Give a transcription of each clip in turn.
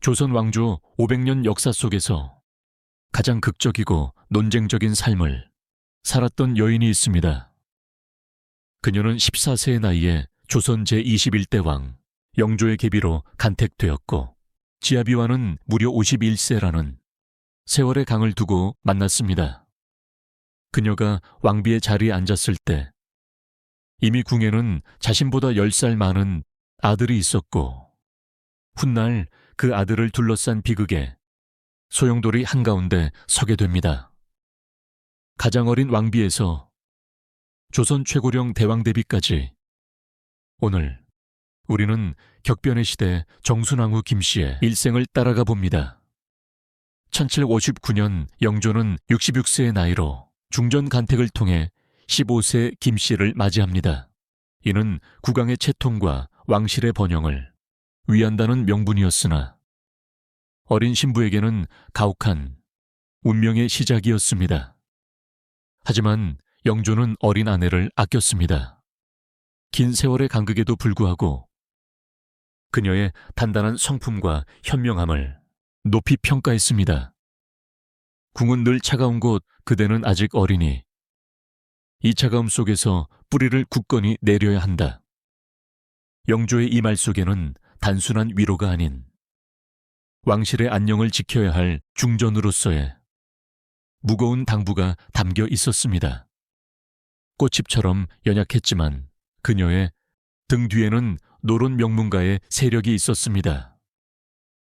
조선 왕조 500년 역사 속에서 가장 극적이고 논쟁적인 삶을 살았던 여인이 있습니다. 그녀는 14세의 나이에 조선 제21대 왕 영조의 계비로 간택되었고 지아비와는 무려 51세라는 세월의 강을 두고 만났습니다. 그녀가 왕비의 자리에 앉았을 때 이미 궁에는 자신보다 10살 많은 아들이 있었고 훗날 그 아들을 둘러싼 비극에 소용돌이 한가운데 서게 됩니다. 가장 어린 왕비에서 조선 최고령 대왕대비까지 오늘 우리는 격변의 시대 정순왕후 김씨의 일생을 따라가 봅니다. 1759년 영조는 66세의 나이로 중전 간택을 통해 15세 김씨를 맞이합니다. 이는 국왕의 채통과 왕실의 번영을 위한다는 명분이었으나 어린 신부에게는 가혹한 운명의 시작이었습니다. 하지만 영조는 어린 아내를 아꼈습니다. 긴 세월의 간극에도 불구하고 그녀의 단단한 성품과 현명함을 높이 평가했습니다. 궁은 늘 차가운 곳, 그대는 아직 어리니 이 차가움 속에서 뿌리를 굳건히 내려야 한다. 영조의 이 말 속에는 단순한 위로가 아닌 왕실의 안녕을 지켜야 할 중전으로서의 무거운 당부가 담겨 있었습니다. 꽃잎처럼 연약했지만 그녀의 등 뒤에는 노론 명문가의 세력이 있었습니다.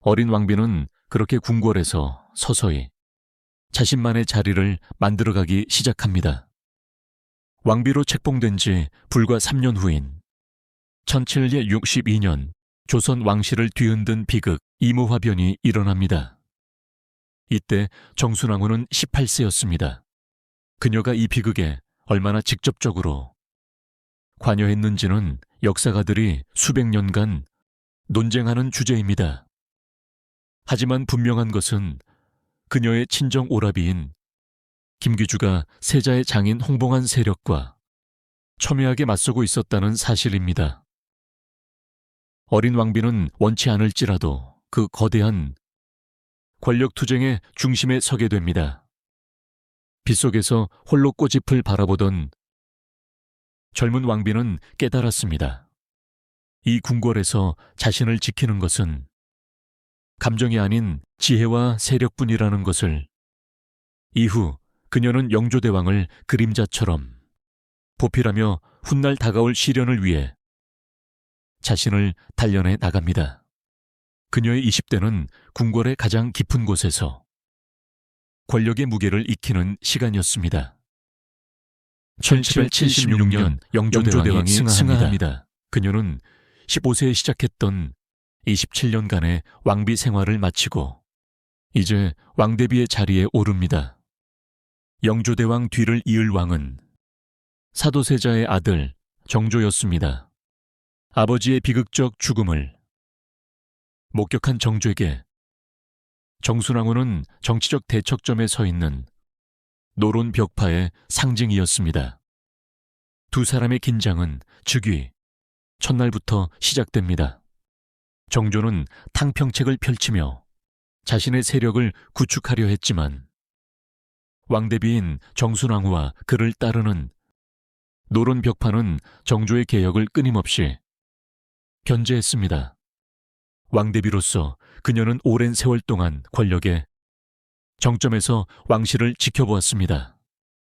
어린 왕비는 그렇게 궁궐에서 서서히 자신만의 자리를 만들어가기 시작합니다. 왕비로 책봉된 지 불과 3년 후인 1762년 조선 왕실을 뒤흔든 비극 이모화변이 일어납니다. 이때 정순왕후는 18세였습니다. 그녀가 이 비극에 얼마나 직접적으로 관여했는지는 역사가들이 수백 년간 논쟁하는 주제입니다. 하지만 분명한 것은 그녀의 친정 오라비인 김귀주가 세자의 장인 홍봉한 세력과 첨예하게 맞서고 있었다는 사실입니다. 어린 왕비는 원치 않을지라도 그 거대한 권력 투쟁의 중심에 서게 됩니다. 빗속에서 홀로 꽃잎을 바라보던 젊은 왕비는 깨달았습니다. 이 궁궐에서 자신을 지키는 것은 감정이 아닌 지혜와 세력뿐이라는 것을. 이후 그녀는 영조대왕을 그림자처럼 보필하며 훗날 다가올 시련을 위해 자신을 단련해 나갑니다. 그녀의 20대는 궁궐의 가장 깊은 곳에서 권력의 무게를 익히는 시간이었습니다. 1776년 영조대왕이 승하합니다. 그녀는 15세에 시작했던 27년간의 왕비 생활을 마치고 이제 왕대비의 자리에 오릅니다. 영조대왕 뒤를 이을 왕은 사도세자의 아들 정조였습니다. 아버지의 비극적 죽음을 목격한 정조에게 정순왕후는 정치적 대척점에 서 있는 노론 벽파의 상징이었습니다. 두 사람의 긴장은 즉위 첫날부터 시작됩니다. 정조는 탕평책을 펼치며 자신의 세력을 구축하려 했지만 왕대비인 정순왕후와 그를 따르는 노론 벽파는 정조의 개혁을 끊임없이 견제했습니다. 왕대비로서 그녀는 오랜 세월 동안 권력의 정점에서 왕실을 지켜보았습니다.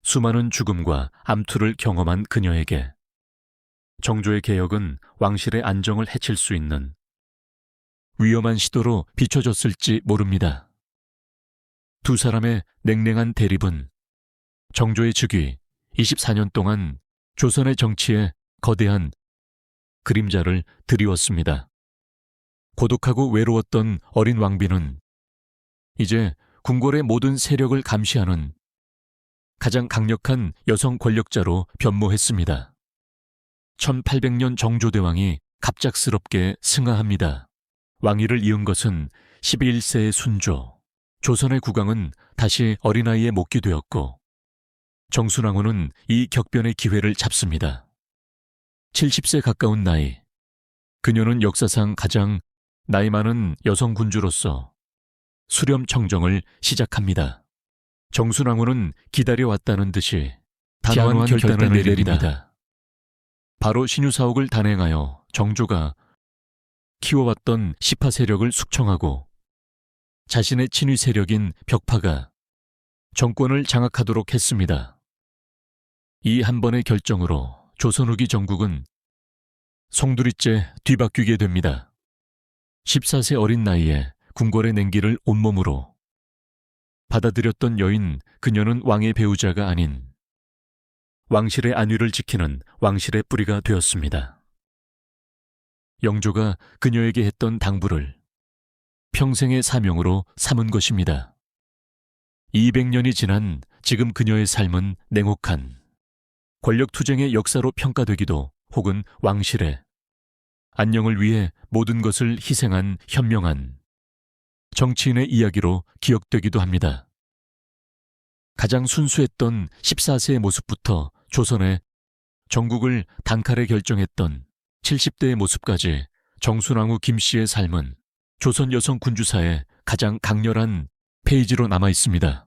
수많은 죽음과 암투를 경험한 그녀에게 정조의 개혁은 왕실의 안정을 해칠 수 있는 위험한 시도로 비춰졌을지 모릅니다. 두 사람의 냉랭한 대립은 정조의 즉위 24년 동안 조선의 정치에 거대한 그림자를 드리웠습니다. 고독하고 외로웠던 어린 왕비는 이제 궁궐의 모든 세력을 감시하는 가장 강력한 여성 권력자로 변모했습니다. 1800년 정조대왕이 갑작스럽게 승하합니다. 왕위를 이은 것은 11세의 순조, 조선의 국왕은 다시 어린아이에 목기되었고 정순왕후는 이 격변의 기회를 잡습니다. 70세 가까운 나이, 그녀는 역사상 가장 나이 많은 여성 군주로서 수렴 청정을 시작합니다. 정순왕후는 기다려왔다는 듯이 단호한 결단을 내립니다. 바로 신유사옥을 단행하여 정조가 키워왔던 시파 세력을 숙청하고 자신의 친위 세력인 벽파가 정권을 장악하도록 했습니다. 이 한 번의 결정으로 조선 후기 전국은 송두리째 뒤바뀌게 됩니다. 14세 어린 나이에 궁궐의 냉기를 온몸으로 받아들였던 여인, 그녀는 왕의 배우자가 아닌 왕실의 안위를 지키는 왕실의 뿌리가 되었습니다. 영조가 그녀에게 했던 당부를 평생의 사명으로 삼은 것입니다. 200년이 지난 지금 그녀의 삶은 냉혹한 권력투쟁의 역사로 평가되기도 혹은 왕실의 안녕을 위해 모든 것을 희생한 현명한 정치인의 이야기로 기억되기도 합니다. 가장 순수했던 14세의 모습부터 조선의 전국을 단칼에 결정했던 70대의 모습까지 정순왕후 김씨의 삶은 조선 여성 군주사의 가장 강렬한 페이지로 남아 있습니다.